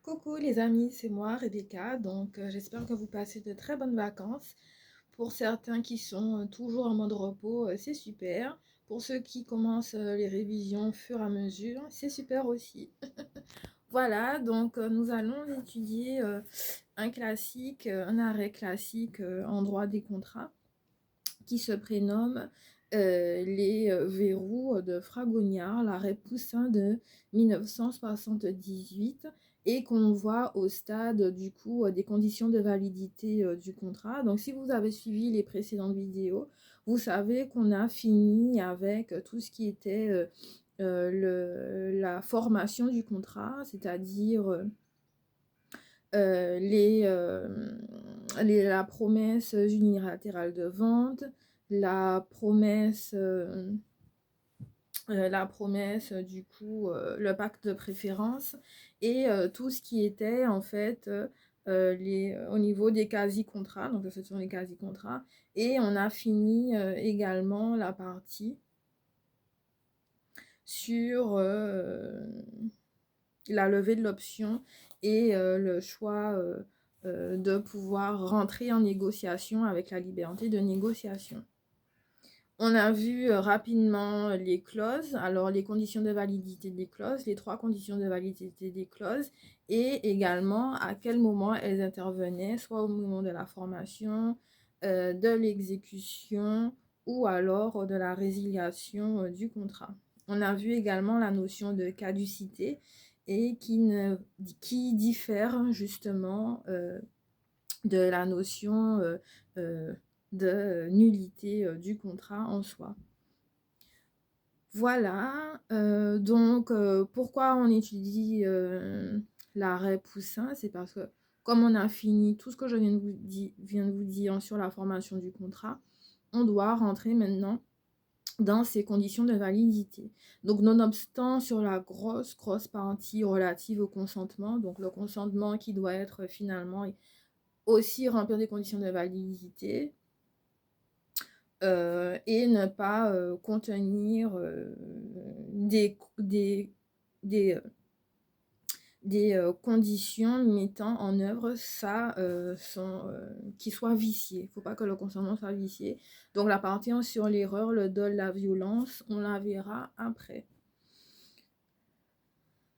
Coucou les amis, c'est moi Rebecca, j'espère que vous passez de très bonnes vacances. Pour certains qui sont toujours en mode repos, c'est super. Pour ceux qui commencent les révisions au fur et à mesure, c'est super aussi. Voilà, nous allons étudier un classique, un arrêt classique en droit des contrats qui se prénomme les verrous de Fragonard, l'arrêt Poussin de 1978 et qu'on voit au stade du coup des conditions de validité du contrat. Donc si vous avez suivi les précédentes vidéos, vous savez qu'on a fini avec tout ce qui était la formation du contrat, c'est-à-dire la promesse unilatérale de vente, la promesse, du coup, le pacte de préférence et tout ce qui était en fait au niveau des quasi-contrats, donc ce sont les quasi-contrats, et on a fini également la partie sur la levée de l'option et le choix de pouvoir rentrer en négociation avec la liberté de négociation. On a vu rapidement les clauses, alors les conditions de validité des clauses, les 3 conditions de validité des clauses et également à quel moment elles intervenaient, soit au moment de la formation, de l'exécution ou alors de la résiliation du contrat. On a vu également la notion de caducité et qui diffère justement de la notion de nullité du contrat en soi. Voilà, pourquoi on étudie l'arrêt Poussin, c'est parce que comme on a fini tout ce que je viens de vous dire sur la formation du contrat, on doit rentrer maintenant dans ces conditions de validité. Donc, nonobstant sur la grosse partie relative au consentement, donc le consentement qui doit être finalement aussi remplir des conditions de validité et ne pas contenir des conditions mettant en œuvre ça qui soit vicié. Il ne faut pas que le consentement soit vicié. Donc la partie sur l'erreur, le dol, la violence, on la verra après.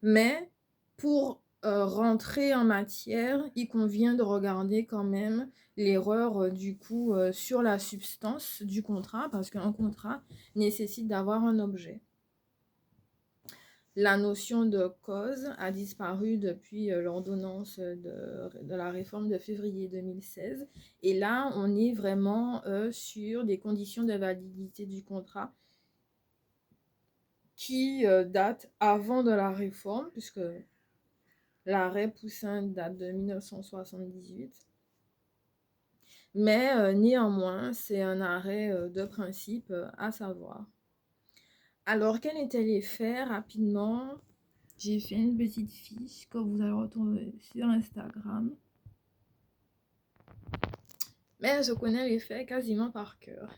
Mais pour rentrer en matière, il convient de regarder quand même l'erreur du coup sur la substance du contrat, parce qu'un contrat nécessite d'avoir un objet. La notion de cause a disparu depuis l'ordonnance de la réforme de février 2016. Et là, on est vraiment sur des conditions de validité du contrat qui datent avant de la réforme, puisque l'arrêt Poussin date de 1978. Mais néanmoins, c'est un arrêt de principe à savoir. Alors, quels étaient les faits rapidement? J'ai fait une petite fiche que vous allez retrouver sur Instagram. Mais je connais les faits quasiment par cœur.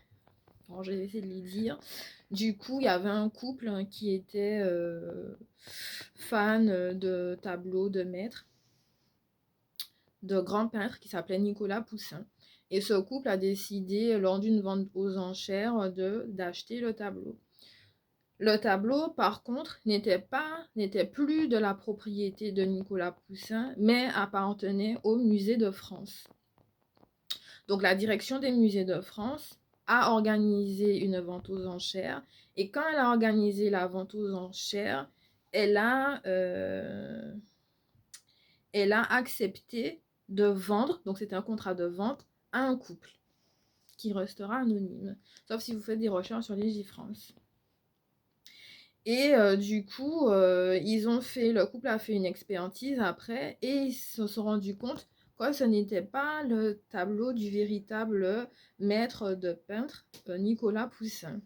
Alors, je vais essayer de les dire. Du coup, il y avait un couple qui était fan de tableaux de maîtres, de grands peintres qui s'appelait Nicolas Poussin. Et ce couple a décidé, lors d'une vente aux enchères, d'acheter le tableau. Le tableau, par contre, n'était plus de la propriété de Nicolas Poussin, mais appartenait au Musée de France. Donc la direction des musées de France a organisé une vente aux enchères, et quand elle a organisé la vente aux enchères, elle a accepté de vendre, donc c'était un contrat de vente, à un couple qui restera anonyme, sauf si vous faites des recherches sur Légifrance. Et du coup, le couple a fait une expertise après et ils se sont rendus compte que ce n'était pas le tableau du véritable maître de peintre, Nicolas Poussin.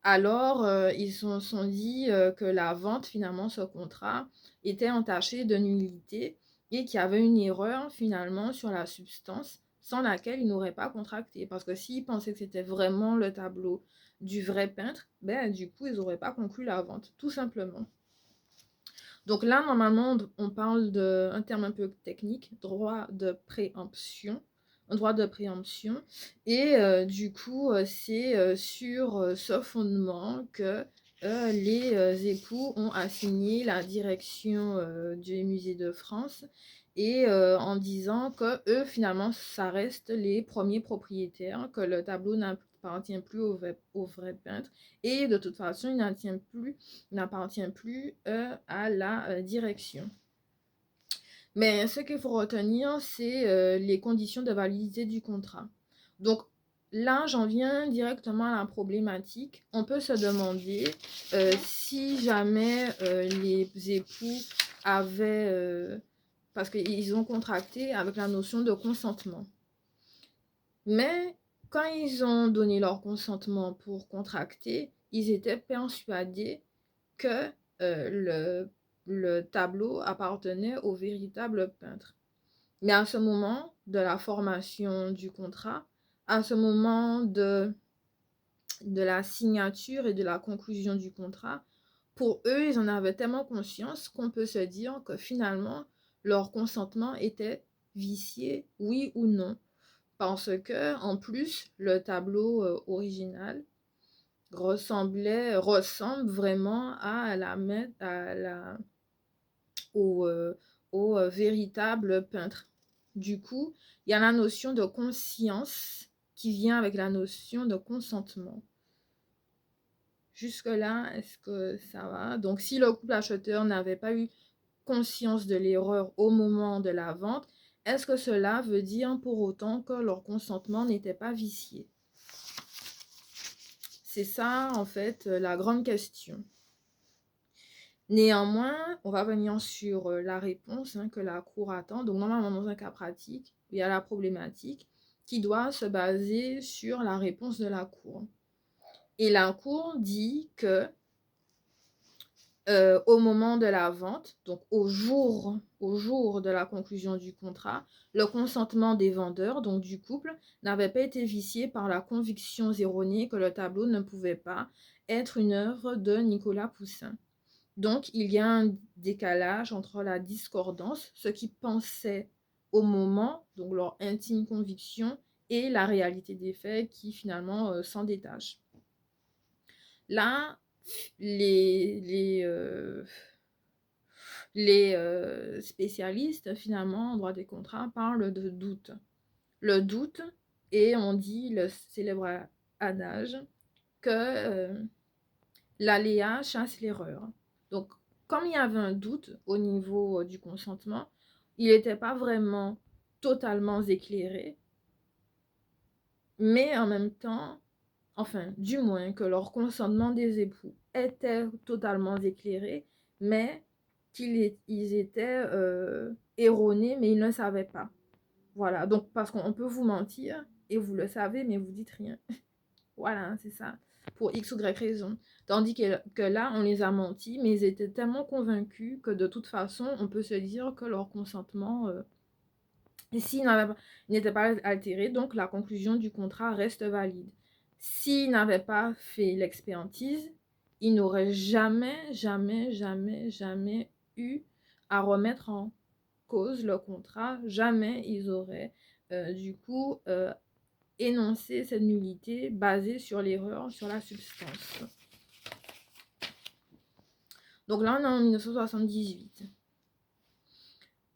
Alors, ils se sont dit que la vente, finalement, ce contrat, était entaché de nullité et qu'il y avait une erreur, finalement, sur la substance sans laquelle ils n'auraient pas contracté. Parce que s'ils pensaient que c'était vraiment le tableau du vrai peintre, ben, du coup, ils n'auraient pas conclu la vente, tout simplement. Donc là, normalement, on parle d'un terme un peu technique, droit de préemption. Un droit de préemption. Et du coup, c'est sur ce fondement que les époux ont assigné la direction du Musée de France et en disant que eux, finalement, ça reste les premiers propriétaires, que le tableau n'appartient plus au vrai peintre et de toute façon, il n'appartient plus à la direction. Mais ce qu'il faut retenir, c'est les conditions de validité du contrat. Donc là, j'en viens directement à la problématique. On peut se demander si jamais les époux avaient, parce qu'ils ont contracté avec la notion de consentement. Mais quand ils ont donné leur consentement pour contracter, ils étaient persuadés que le tableau appartenait au véritable peintre. Mais à ce moment de la formation du contrat, à ce moment de la signature et de la conclusion du contrat, pour eux, ils en avaient tellement conscience qu'on peut se dire que finalement, leur consentement était vicié, oui ou non. Parce que, en plus, le tableau original ressemble vraiment au, véritable peintre. Du coup, il y a la notion de conscience qui vient avec la notion de consentement. Jusque-là, est-ce que ça va? Donc, si le couple acheteur n'avait pas eu conscience de l'erreur au moment de la vente, est-ce que cela veut dire pour autant que leur consentement n'était pas vicié? C'est ça, en fait, la grande question. Néanmoins, on va venir sur la réponse que la Cour attend. Donc, normalement, dans un cas pratique, il y a la problématique qui doit se baser sur la réponse de la Cour. Et la Cour dit que au moment de la vente, donc au jour de la conclusion du contrat, le consentement des vendeurs, donc du couple, n'avait pas été vicié par la conviction erronée que le tableau ne pouvait pas être une œuvre de Nicolas Poussin. Donc, il y a un décalage entre la discordance, ce qu'ils pensaient au moment, donc leur intime conviction, et la réalité des faits qui finalement s'en détache. Là, les spécialistes, finalement, en droit des contrats, parlent de doute. Le doute, et on dit le célèbre adage, que l'aléa chasse l'erreur. Donc, comme il y avait un doute au niveau du consentement, il n'était pas vraiment totalement éclairé, mais en même temps, enfin, du moins que leur consentement des époux était totalement éclairé, mais qu'ils étaient erronés, mais ils ne savaient pas. Voilà, donc parce qu'on peut vous mentir, et vous le savez, mais vous dites rien. Voilà, c'est ça, pour X ou Y raison. Tandis que là, on les a menti, mais ils étaient tellement convaincus que de toute façon, on peut se dire que leur consentement, s'il n'était pas altéré, donc la conclusion du contrat reste valide. S'ils n'avaient pas fait l'expertise, ils n'auraient jamais, jamais, jamais, jamais eu à remettre en cause le contrat. Jamais ils auraient, du coup, énoncé cette nullité basée sur l'erreur, sur la substance. Donc là, on est en 1978.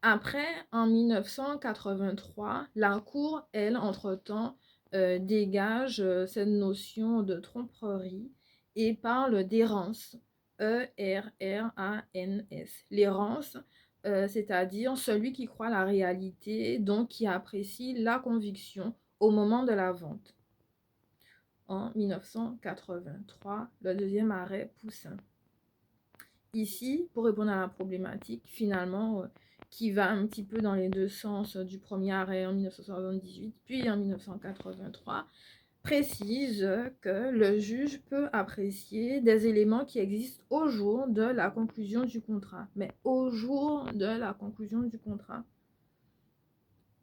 Après, en 1983, la Cour, elle, entre-temps, dégage cette notion de tromperie et parle d'errance, E-R-R-A-N-S. L'errance, c'est-à-dire celui qui croit la réalité, donc qui apprécie la conviction au moment de la vente. En 1983, le deuxième arrêt Poussin. Ici, pour répondre à la problématique, finalement, qui va un petit peu dans les deux sens du premier arrêt en 1978, puis en 1983, précise que le juge peut apprécier des éléments qui existent au jour de la conclusion du contrat. Mais au jour de la conclusion du contrat.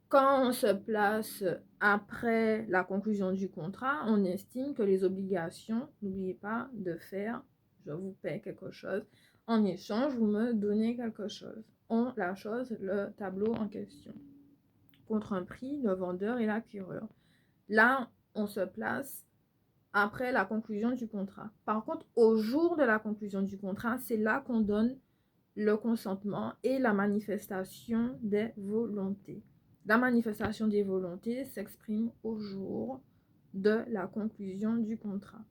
Quand on se place après la conclusion du contrat, on estime que les obligations, n'oubliez pas de faire, je vous paie quelque chose, En échange, vous me donnez quelque chose. La chose, le tableau en question. Contre un prix, le vendeur et l'acquéreur. Là, on se place après la conclusion du contrat. Par contre, au jour de la conclusion du contrat, c'est là qu'on donne le consentement et la manifestation des volontés. La manifestation des volontés s'exprime au jour de la conclusion du contrat.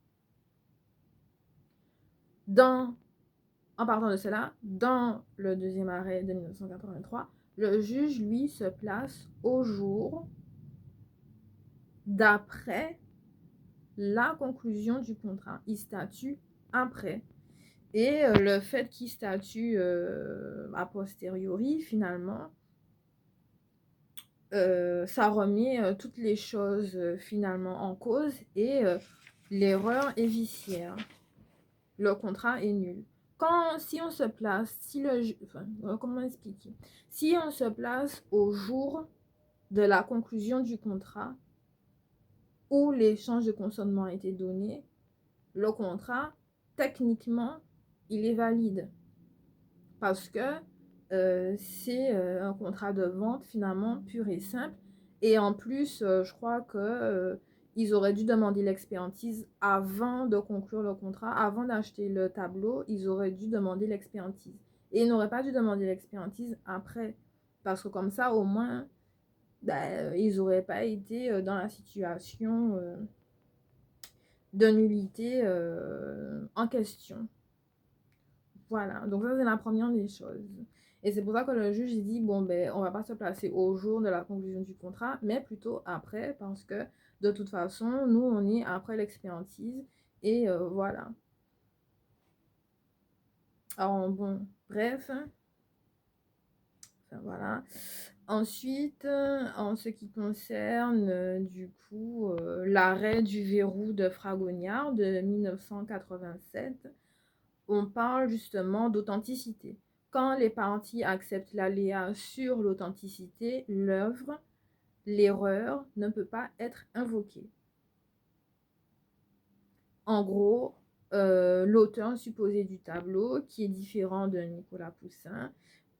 En partant de cela, dans le deuxième arrêt de 1983, le juge, lui, se place au jour d'après la conclusion du contrat. Il statue après. Et le fait qu'il statue a posteriori, finalement, ça remet toutes les choses finalement en cause et l'erreur est viciaire. Le contrat est nul. Si on se place, comment expliquer? Si on se place au jour de la conclusion du contrat où l'échange de consentement a été donné, le contrat, techniquement, il est valide. Parce que c'est un contrat de vente finalement pur et simple. Et en plus, je crois que ils auraient dû demander l'expertise avant de conclure le contrat, avant d'acheter le tableau, ils auraient dû demander l'expertise. Et ils n'auraient pas dû demander l'expertise après. Parce que comme ça, au moins, ils n'auraient pas été dans la situation de nullité en question. Voilà, donc ça c'est la première des choses. Et c'est pour ça que le juge dit, bon ben on va pas se placer au jour de la conclusion du contrat, mais plutôt après, parce que de toute façon, nous on est après l'expertise, et voilà. Alors bon, bref, enfin, voilà. Ensuite, en ce qui concerne du coup l'arrêt du verrou de Fragonard de 1987, on parle justement d'authenticité. Quand les parties acceptent l'aléa sur l'authenticité, l'erreur ne peut pas être invoquée. En gros, l'auteur supposé du tableau, qui est différent de Nicolas Poussin,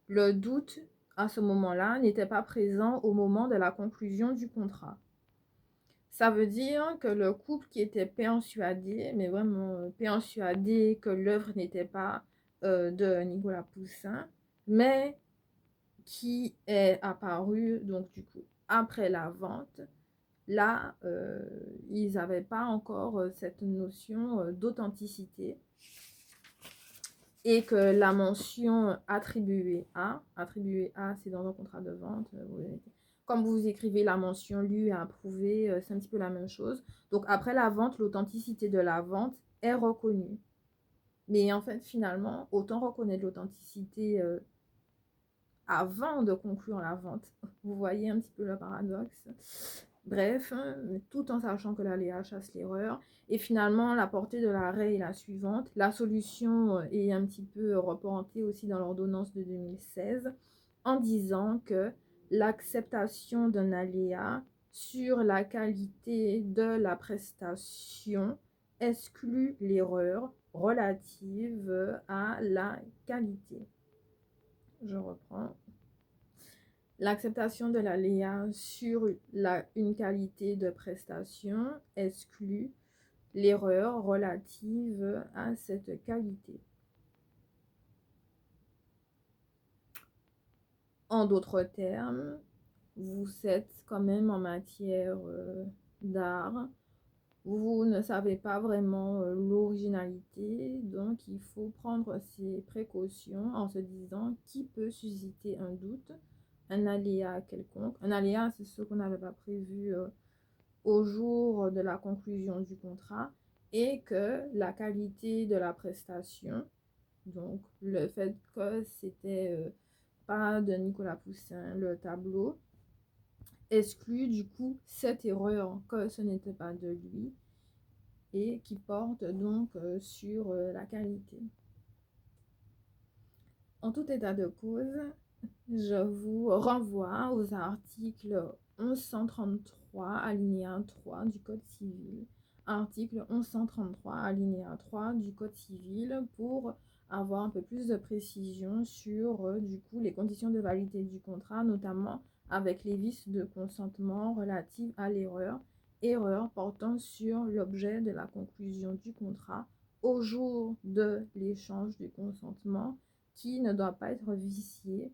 le doute à ce moment-là n'était pas présent au moment de la conclusion du contrat. Ça veut dire que le couple qui était persuadé, mais vraiment persuadé que l'œuvre n'était pas de Nicolas Poussin, mais qui est apparu donc du coup après la vente, là ils n'avaient pas encore cette notion d'authenticité, et que la mention attribuée à c'est dans un contrat de vente, comme vous écrivez la mention lue et approuvée, c'est un petit peu la même chose. Donc après la vente, l'authenticité de la vente est reconnue. Mais en fait, finalement, autant reconnaître l'authenticité avant de conclure la vente. Vous voyez un petit peu le paradoxe. Bref, tout en sachant que l'aléa chasse l'erreur. Et finalement, la portée de l'arrêt est la suivante. La solution est un petit peu reportée aussi dans l'ordonnance de 2016 en disant que l'acceptation d'un aléa sur la qualité de la prestation exclut l'erreur relative à la qualité. Je reprends. L'acceptation de l'aléa sur une qualité de prestation exclut l'erreur relative à cette qualité. En d'autres termes, vous êtes quand même en matière d'art, vous ne savez pas vraiment l'originalité, donc il faut prendre ses précautions en se disant qui peut susciter un doute, un aléa quelconque. Un aléa, c'est ce qu'on n'avait pas prévu au jour de la conclusion du contrat, et que la qualité de la prestation, donc le fait que c'était pas de Nicolas Poussin le tableau, exclut du coup cette erreur que ce n'était pas de lui, et qui porte donc sur la qualité. En tout état de cause, je vous renvoie aux articles 1133 alinéa 3 du Code civil, article 1133 alinéa 3 du Code civil, pour avoir un peu plus de précision sur du coup les conditions de validité du contrat, notamment avec les vices de consentement relatifs à l'erreur, erreur portant sur l'objet de la conclusion du contrat au jour de l'échange du consentement qui ne doit pas être vicié,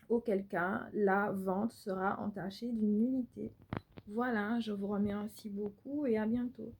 auquel cas la vente sera entachée d'une nullité. Voilà, je vous remercie beaucoup et à bientôt.